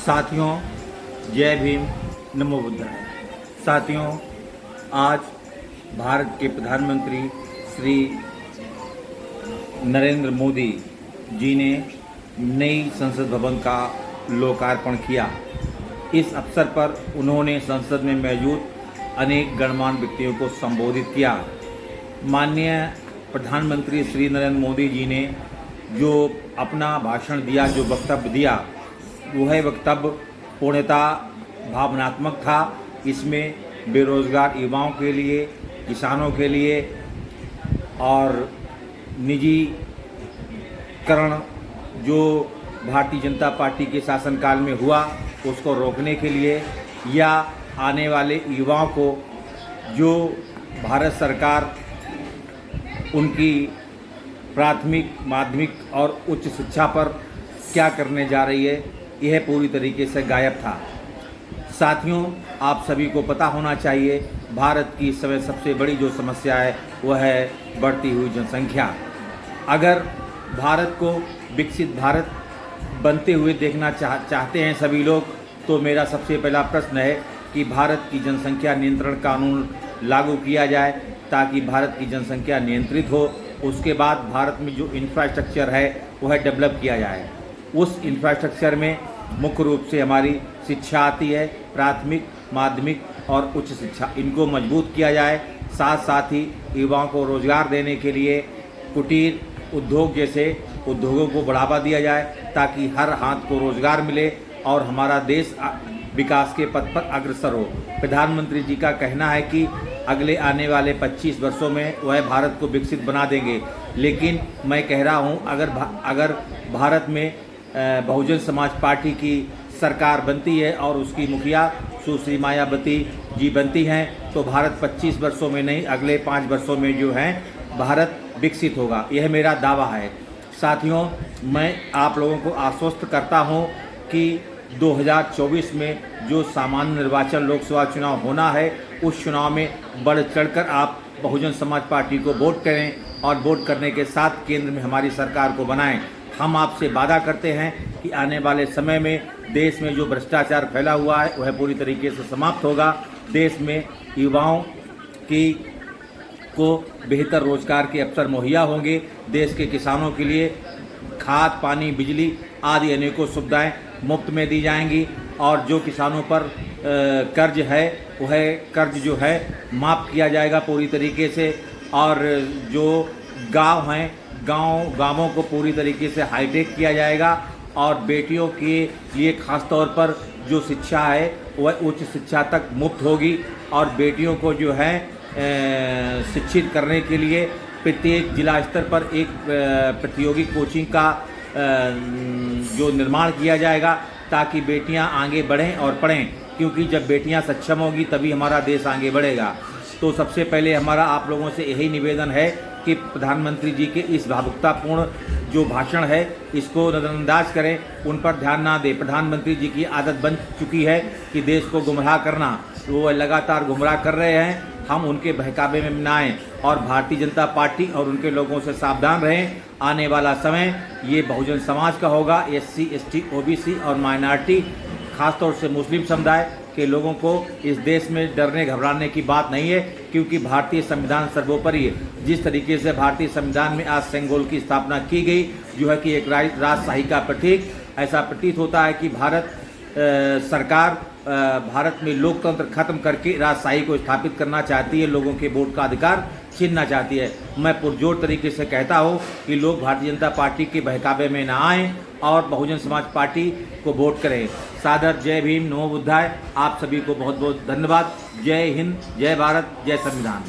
साथियों, जय भीम, नमो बुद्धाय। साथियों, आज भारत के प्रधानमंत्री श्री नरेंद्र मोदी जी ने नई संसद भवन का लोकार्पण किया। इस अवसर पर उन्होंने संसद में मौजूद अनेक गणमान्य व्यक्तियों को संबोधित किया। माननीय प्रधानमंत्री श्री नरेंद्र मोदी जी ने जो अपना भाषण दिया, जो वक्तव्य दिया, वह वक्तव्य पूर्णतः भावनात्मक था। इसमें बेरोजगार युवाओं के लिए, किसानों के लिए और निजीकरण जो भारतीय जनता पार्टी के शासनकाल में हुआ उसको रोकने के लिए, या आने वाले युवाओं को जो भारत सरकार उनकी प्राथमिक, माध्यमिक और उच्च शिक्षा पर क्या करने जा रही है, यह पूरी तरीके से गायब था। साथियों, आप सभी को पता होना चाहिए, भारत की इस समय सबसे बड़ी जो समस्या है वह है बढ़ती हुई जनसंख्या। अगर भारत को विकसित भारत बनते हुए देखना चाहते हैं सभी लोग, तो मेरा सबसे पहला प्रश्न है कि भारत की जनसंख्या नियंत्रण कानून लागू किया जाए ताकि भारत की जनसंख्या नियंत्रित हो। उसके बाद भारत में जो इंफ्रास्ट्रक्चर है वह डेवलप किया जाए। उस इंफ्रास्ट्रक्चर में मुख्य रूप से हमारी शिक्षा आती है, प्राथमिक, माध्यमिक और उच्च शिक्षा। इनको मजबूत किया जाए। साथ साथ ही युवाओं को रोजगार देने के लिए कुटीर उद्योग जैसे उद्योगों को बढ़ावा दिया जाए ताकि हर हाथ को रोजगार मिले और हमारा देश विकास के पथ पर अग्रसर हो। प्रधानमंत्री जी का कहना है कि अगले आने वाले 25 वर्षों में वह भारत को विकसित बना देंगे, लेकिन मैं कह रहा हूँ अगर भारत में बहुजन समाज पार्टी की सरकार बनती है और उसकी मुखिया सुश्री मायावती जी बनती हैं, तो भारत 25 वर्षों में नहीं, अगले 5 वर्षों में जो है भारत विकसित होगा। यह मेरा दावा है। साथियों, मैं आप लोगों को आश्वस्त करता हूं कि 2024 में जो सामान्य निर्वाचन लोकसभा चुनाव होना है, उस चुनाव में बढ़ चढ़कर आप बहुजन समाज पार्टी को वोट करें और वोट करने के साथ केंद्र में हमारी सरकार को बनाएं। हम आपसे वादा करते हैं कि आने वाले समय में देश में जो भ्रष्टाचार फैला हुआ है वह पूरी तरीके से समाप्त होगा। देश में युवाओं को बेहतर रोजगार के अवसर मुहैया होंगे। देश के किसानों के लिए खाद, पानी, बिजली आदि अनेकों सुविधाएं मुफ्त में दी जाएंगी और जो किसानों पर कर्ज है वह कर्ज जो है माफ़ किया जाएगा पूरी तरीके से। और जो गांव हैं, गांवों को पूरी तरीके से हाईटेक किया जाएगा और बेटियों के लिए खास तौर पर जो शिक्षा है वह उच्च शिक्षा तक मुफ्त होगी और बेटियों को जो है शिक्षित करने के लिए प्रत्येक जिला स्तर पर एक प्रतियोगी कोचिंग का जो निर्माण किया जाएगा ताकि बेटियां आगे बढ़ें और पढ़ें, क्योंकि जब बेटियां सक्षम होगी तभी हमारा देश आगे बढ़ेगा। तो सबसे पहले हमारा आप लोगों से यही निवेदन है कि प्रधानमंत्री जी के इस भावुकतापूर्ण जो भाषण है इसको नज़रअंदाज करें, उन पर ध्यान ना दें। प्रधानमंत्री जी की आदत बन चुकी है कि देश को गुमराह करना, वो लगातार गुमराह कर रहे हैं। हम उनके बहकावे में ना आएं और भारतीय जनता पार्टी और उनके लोगों से सावधान रहें। आने वाला समय ये बहुजन समाज का होगा। SC, ST, OBC और माइनॉरिटी, खासतौर से मुस्लिम समुदाय के लोगों को इस देश में डरने घबराने की बात नहीं है, क्योंकि भारतीय संविधान सर्वोपरि है। जिस तरीके से भारतीय संविधान में आज सेंगोल की स्थापना की गई, जो है कि एक राजशाही का प्रतीक, ऐसा प्रतीत होता है कि भारत सरकार भारत में लोकतंत्र खत्म करके राजशाही को स्थापित करना चाहती है, लोगों के वोट का अधिकार छीनना चाहती है। मैं पुरजोर तरीके से कहता हूँ कि लोग भारतीय जनता पार्टी के बहकावे में ना आएं और बहुजन समाज पार्टी को वोट करें। सादर जय भीम, नमो बुद्धाय। आप सभी को बहुत बहुत धन्यवाद। जय हिंद, जय भारत, जय संविधान।